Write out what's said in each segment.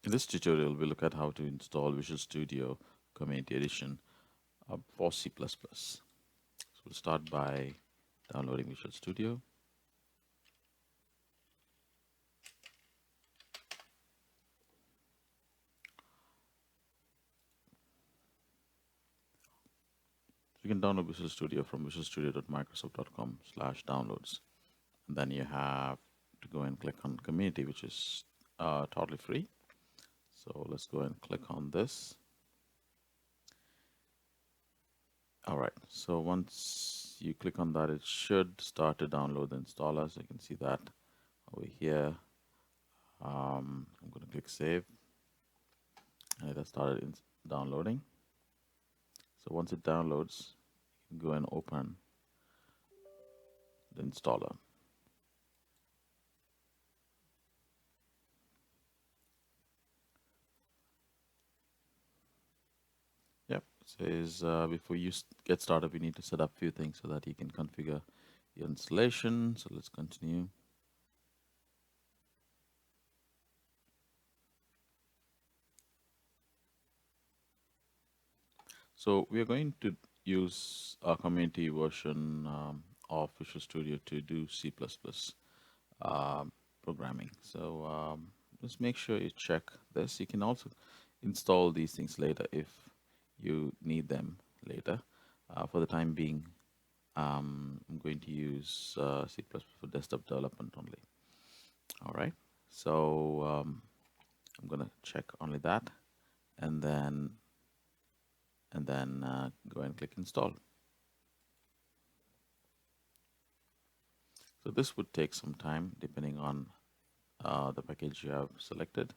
In this tutorial, we'll look at how to install Visual Studio Community Edition for C++. So we'll start by downloading Visual Studio. You can download Visual Studio from visualstudio.microsoft.com/downloads. And then you have to go and click on Community, which is totally free. So let's go and click on this. All right, so once you click on that, it should start to download the installer. So you can see that over here. I'm going to click Save, and it has started downloading. So once it downloads, you can go and open the installer. Yep, it says before you get started, we need to set up a few things so that you can configure your installation. So let's continue. So we are going to use our community version of Visual Studio to do C++ programming. So just make sure you check this. You can also install these things later if you need them later. For the time being, I'm going to use C++ for desktop development only. All right. So I'm going to check only that, and then go and click install. So this would take some time depending on the package you have selected,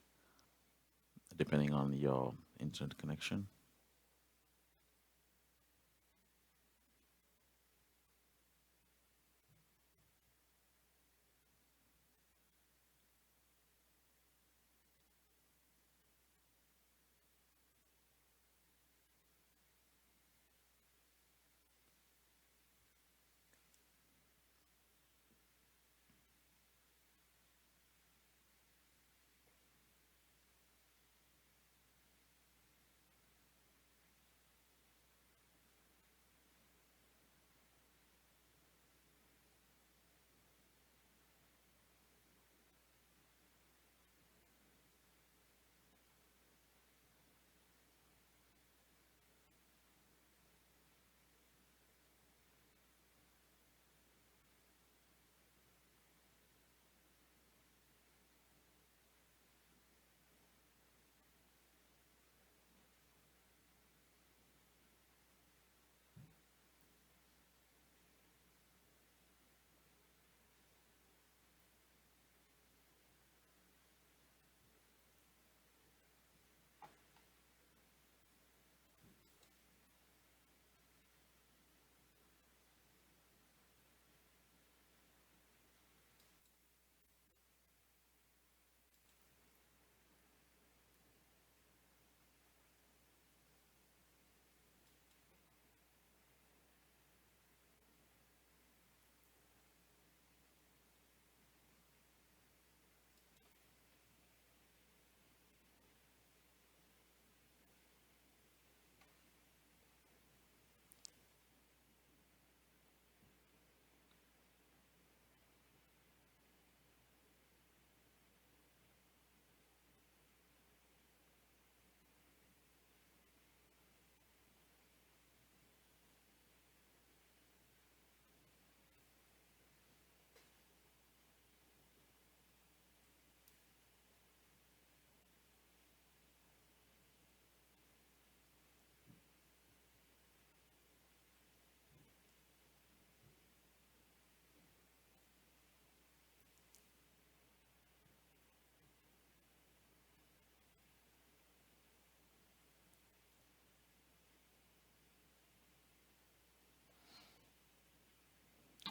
depending on your internet connection.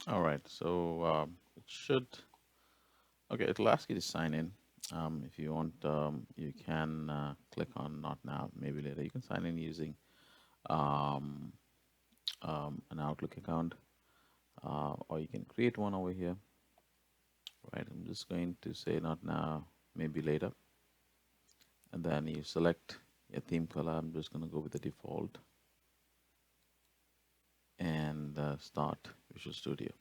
All right, so it should, okay, it'll ask you to sign in. If you want, you can click on not now, maybe later. You can sign in using um, an Outlook account, or you can create one over here. Right, I'm just going to say not now, maybe later. and then you select your theme color. I'm just going to go with the default and start Visual Studio.